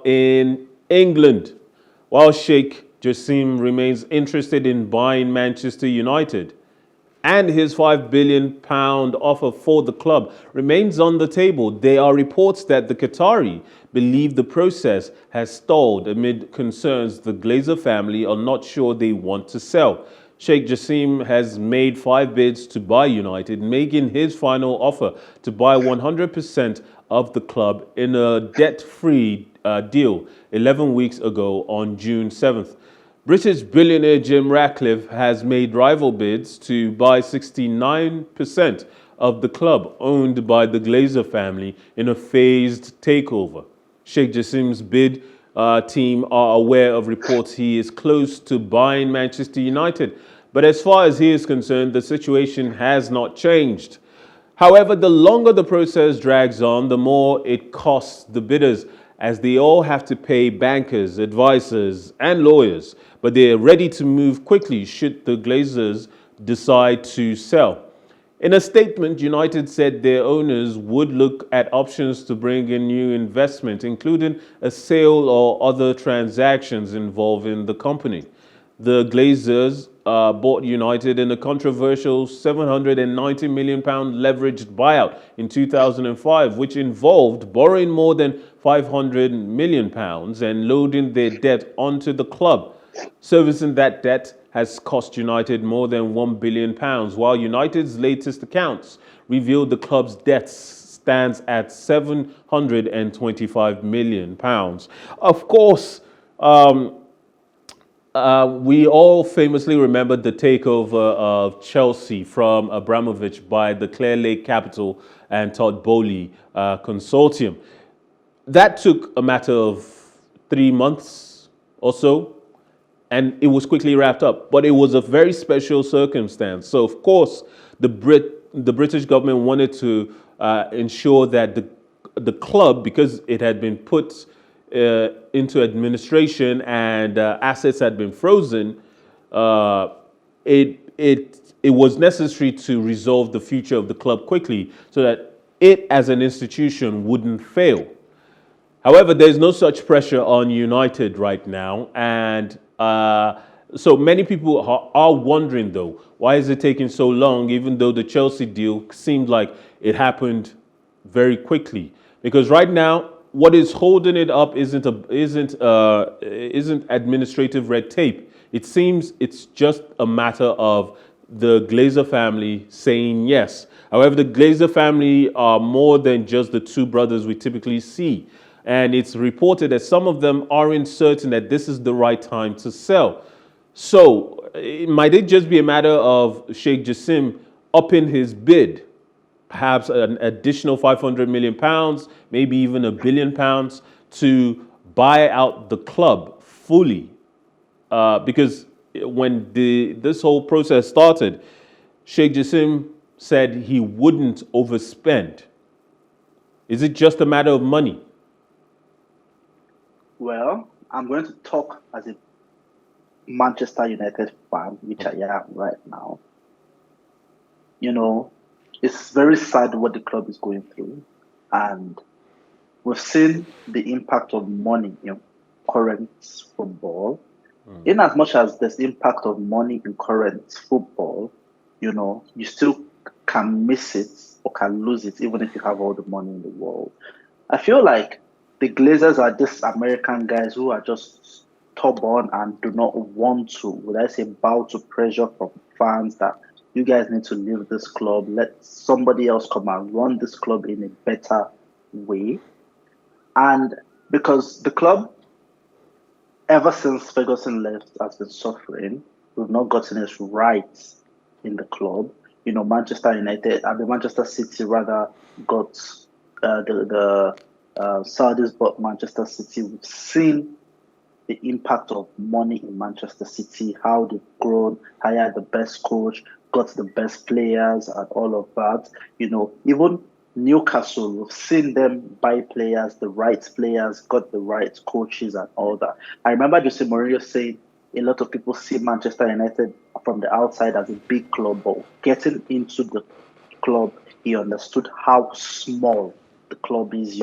In England, while Sheikh Jassim remains interested in buying Manchester United, and his £5 billion offer for the club remains on the table. There are reports that the Qatari believe the process has stalled amid concerns the Glazer family are not sure they want to sell. Sheikh Jassim has made 5 bids to buy United, making his final offer to buy 100% of the club in a debt-free deal 11 weeks ago on June 7th. British billionaire Jim Ratcliffe has made rival bids to buy 69% of the club owned by the Glazer family in a phased takeover. Sheikh Jassim's bid team are aware of reports he is close to buying Manchester United, but as far as he is concerned, the situation has not changed. However, the longer the process drags on, the more it costs the bidders, as they all have to pay bankers, advisors, and lawyers. But they are ready to move quickly should the Glazers decide to sell. In a statement, United said their owners would look at options to bring in new investment, including a sale or other transactions involving the company. The Glazers bought United in a controversial £790 million leveraged buyout in 2005, which involved borrowing more than £500 million and loading their debt onto the club. Servicing that debt has cost United more than £1 billion, while United's latest accounts revealed the club's debt stands at £725 million. Of course, we all famously remember the takeover of Chelsea from Abramovich by the Clear Lake Capital and Todd Bowley consortium. That took a matter of 3 months or so, and it was quickly wrapped up. But it was a very special circumstance. So, of course, the British government wanted to ensure that the club, because it had been put into administration and assets had been frozen, it was necessary to resolve the future of the club quickly so that it as an institution wouldn't fail. However, there's no such pressure on United right now, and so many people are wondering though, why is it taking so long? Even though the Chelsea deal seemed like it happened very quickly, because right now what is holding it up isn't administrative red tape. It seems it's just a matter of the Glazer family saying yes. However, the Glazer family are more than just the two brothers we typically see. And it's reported that some of them aren't certain that this is the right time to sell. So, might it just be a matter of Sheikh Jassim upping his bid? Perhaps an additional £500 million, maybe even £1 billion to buy out the club fully. Because when this whole process started, Sheikh Jassim said he wouldn't overspend. Is it just a matter of money? Well, I'm going to talk as a Manchester United fan, which I am right now. You know, it's very sad what the club is going through, and we've seen the impact of money in current football. In as much as there's impact of money in current football, you still can miss it or can lose it even if you have all the money in the world. I feel like the Glazers are just American guys who are just stubborn and do not want to, would I say, bow to pressure from fans that you guys need to leave this club, let somebody else come and run this club in a better way. And because the club, ever since Ferguson left, has been suffering, we've not gotten its rights in the club. Manchester United and the Manchester City rather got the Saudis bought Manchester City. We've seen the impact of money in Manchester City, how they've grown, hired the best coach, got the best players, and all of that. Even Newcastle, we've seen them buy players, the right players, got the right coaches, and all that. I remember Jose Mourinho saying a lot of people see Manchester United from the outside as a big club, but getting into the club, he understood how small the club is,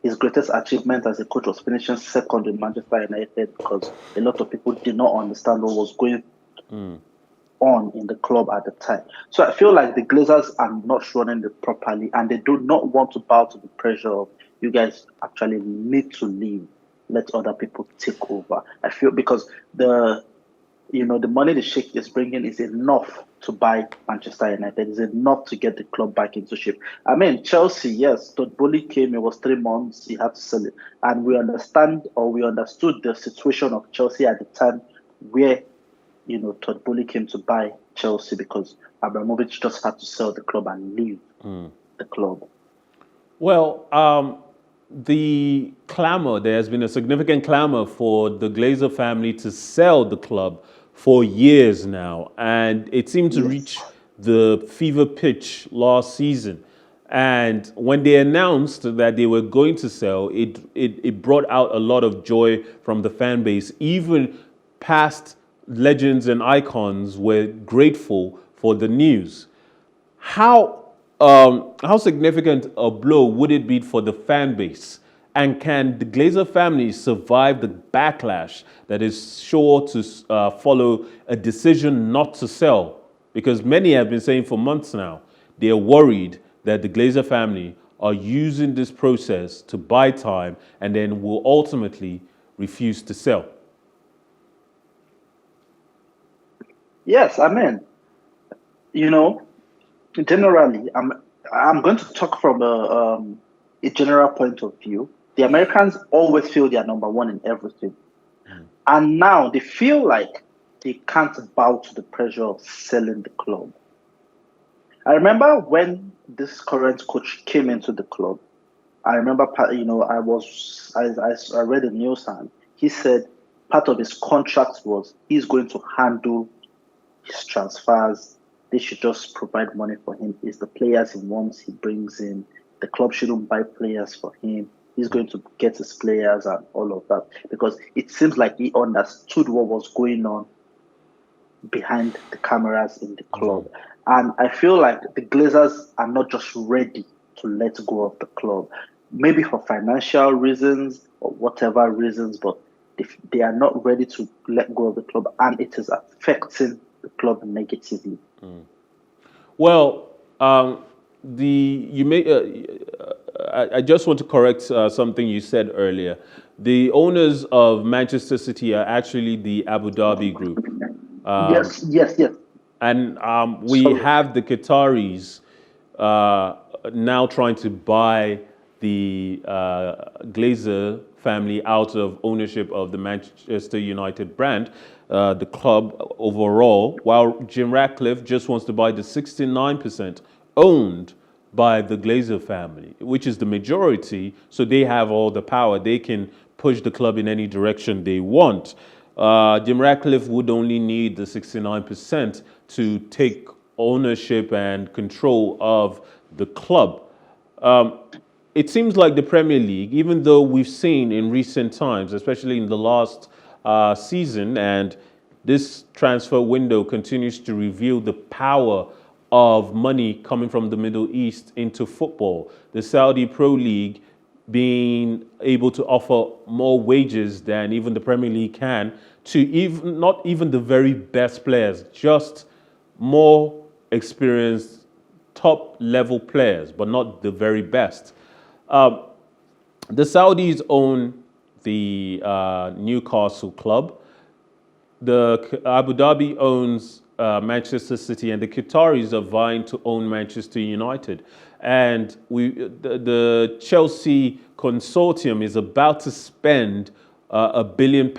his greatest achievement as a coach was finishing second in Manchester United because a lot of people did not understand what was going on in the club at the time. So I feel like the Glazers are not running it properly, and they do not want to bow to the pressure of you guys actually need to leave, let other people take over. I feel because the money the Sheikh is bringing is enough to buy Manchester United. Is enough to get the club back into shape. I mean, Chelsea, yes, Todd Boehly came. It was 3 months. He had to sell it, and we understood the situation of Chelsea at the time, where Todd Boehly came to buy Chelsea because Abramovich just had to sell the club and leave the club. Well, there has been a significant clamor for the Glazer family to sell the club for years now, and it seemed to reach the fever pitch last season. And when they announced that they were going to sell, it brought out a lot of joy from the fan base. Even past legends and icons were grateful for the news. How significant a blow would it be for the fan base? And can the Glazer family survive the backlash that is sure to follow a decision not to sell? Because many have been saying for months now, they are worried that the Glazer family are using this process to buy time and then will ultimately refuse to sell. Yes, I mean, generally, I'm going to talk from a general point of view. The Americans always feel they are number one in everything. And now they feel like they can't bow to the pressure of selling the club. I remember when this current coach came into the club, I remember, I read the news and he said part of his contract was he's going to handle his transfers. They should just provide money for him. It's the players he wants, he brings in. The club shouldn't buy players for him. He's going to get his players and all of that. Because it seems like he understood what was going on behind the cameras in the club. And I feel like the Glazers are not just ready to let go of the club. Maybe for financial reasons or whatever reasons, but they are not ready to let go of the club, and it is affecting the club negatively. Well, I just want to correct something you said earlier. The owners of Manchester City are actually the Abu Dhabi group. Yes. And we have the Qataris now trying to buy the Glazer family out of ownership of the Manchester United brand, the club overall, while Jim Ratcliffe just wants to buy the 69% owned by the Glazer family, which is the majority, so they have all the power. They can push the club in any direction they want. Jim Ratcliffe would only need the 69% to take ownership and control of the club. It seems like the Premier League, even though we've seen in recent times, especially in the last season, and this transfer window continues to reveal the power of money coming from the Middle East into football. The Saudi Pro League being able to offer more wages than even the Premier League can to not even the very best players, just more experienced top level players, but not the very best. The Saudis own the Newcastle club. The Abu Dhabi owns Manchester City, and the Qataris are vying to own Manchester United. And the Chelsea consortium is about to spend £1 billion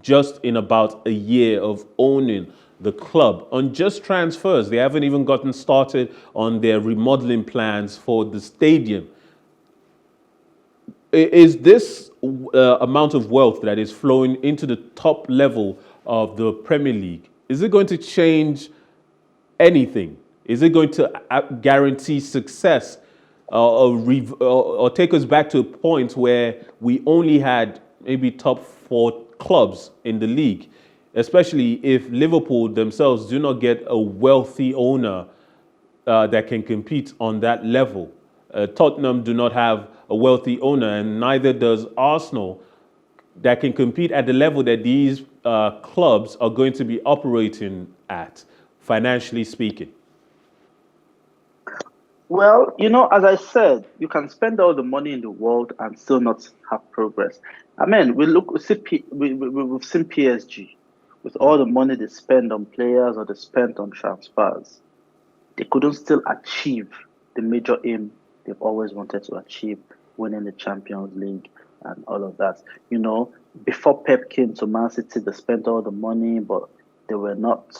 just in about a year of owning the club on just transfers. They haven't even gotten started on their remodeling plans for the stadium. Is this amount of wealth that is flowing into the top level of the Premier League, is it going to change anything? Is it going to guarantee success or take us back to a point where we only had maybe top 4 clubs in the league, especially if Liverpool themselves do not get a wealthy owner that can compete on that level? Tottenham do not have a wealthy owner, and neither does Arsenal, that can compete at the level that these clubs are going to be operating at, financially speaking. Well, as I said, you can spend all the money in the world and still not have progress. I mean, we've seen PSG with all the money they spend on players or they spent on transfers. They couldn't still achieve the major aim they've always wanted to achieve, winning the Champions League and all of that. Before Pep came to Man City, they spent all the money, but they were not,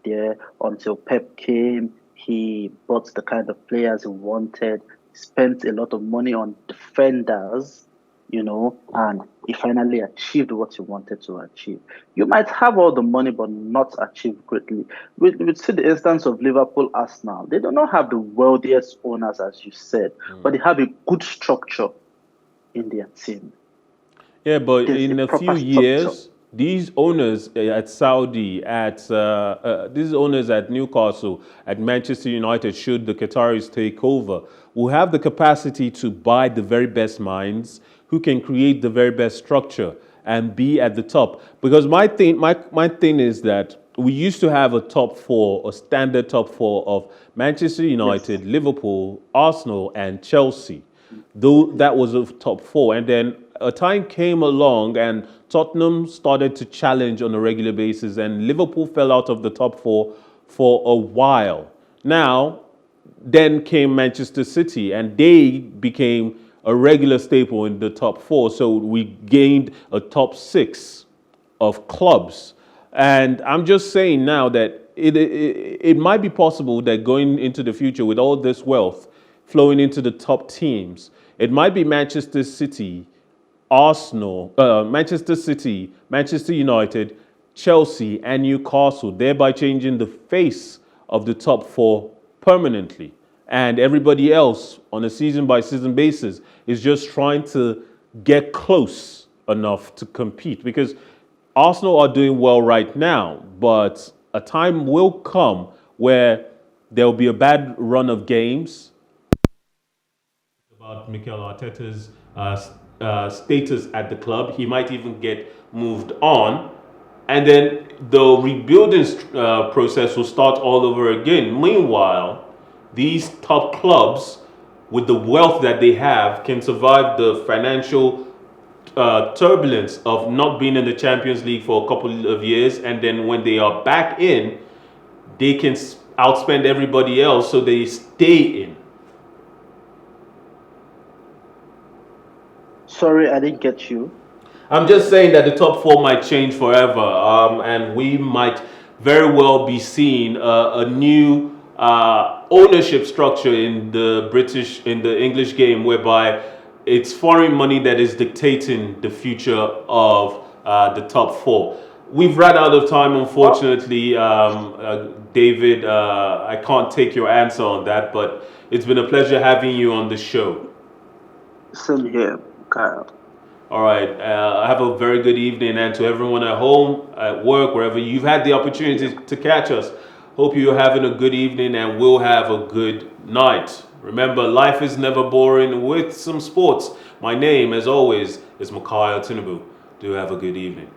there until Pep came. He bought the kind of players he wanted, spent a lot of money on defenders, and he finally achieved what he wanted to achieve. You might have all the money but not achieve greatly. We see the instance of Liverpool, Arsenal. They do not have the wealthiest owners, as you said, but they have a good structure in their team. Yeah, but There's in a a few proper structure. years, these owners at Saudi, these owners at Newcastle, at Manchester United, should the Qataris take over, will have the capacity to buy the very best minds who can create the very best structure and be at the top. Because my thing is that we used to have a top four, a standard top four of Manchester United, Yes. Liverpool, Arsenal, and Chelsea. Though that was a top four. And then a time came along and Tottenham started to challenge on a regular basis, and Liverpool fell out of the top four for a while. Now, then came Manchester City, and they became a regular staple in the top four. So we gained a top six of clubs. And I'm just saying now that it might be possible that going into the future with all this wealth flowing into the top teams, it might be Manchester City, Arsenal, Manchester City, Manchester United, Chelsea, and Newcastle, thereby changing the face of the top four permanently. And everybody else on a season by season basis is just trying to get close enough to compete, because Arsenal are doing well right now, but a time will come where there will be a bad run of games. About Mikel Arteta's status at the club. He might even get moved on. And then the rebuilding process will start all over again. Meanwhile, these top clubs, with the wealth that they have, can survive the financial turbulence of not being in the Champions League for a couple of years. And then when they are back in, they can outspend everybody else, so they stay in. Sorry, I didn't get you. I'm just saying that the top four might change forever, and we might very well be seeing a new ownership structure in the English game, whereby it's foreign money that is dictating the future of the top four. We've run out of time, unfortunately, David. I can't take your answer on that, but it's been a pleasure having you on the show. Same here, Kyle. All right. Have a very good evening, and to everyone at home, at work, wherever you've had the opportunity to catch us. Hope you're having a good evening, and we'll have a good night. Remember, life is never boring with some sports. My name, as always, is Makayo Tinubu. Do have a good evening.